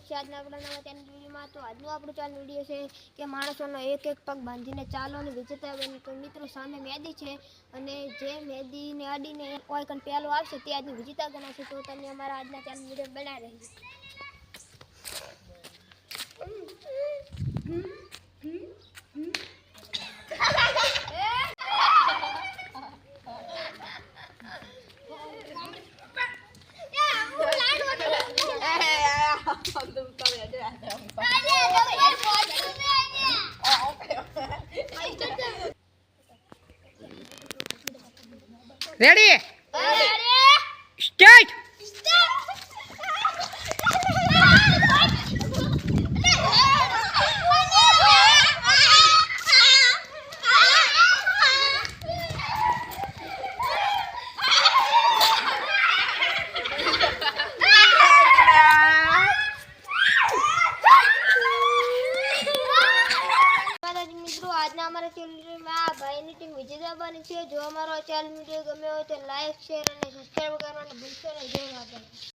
સ્વાગત છે આજના આપણા નવા ચેનલ વિડીયોમાં। તો આજનો આપણો ચેનલ વિડીયો છે કે માણસોનો એક એક પગ બાંધીને ચાલોને વિજેતા બની। તો મિત્રો સામે મેદી છે અને જે મેદીને અડીને કોઈ કણ પહેલો આવશે તે આજની વિજેતા ગણાશે। તો તમે અમારા આજના ચેનલ વિડીયો બનાવી રહેજો। Ready? Start! મિત્રો આજના અમારા ચેનલમાં આ ભાઈની ટીમ વિજેતા બની છે। જો અમારો ચેનલ વિડીયો ગમ્યો હોય તો લાઈક શેર અને સબસ્ક્રાઈબ કરવાનું ભૂલશો નહીં। જય માતાજી।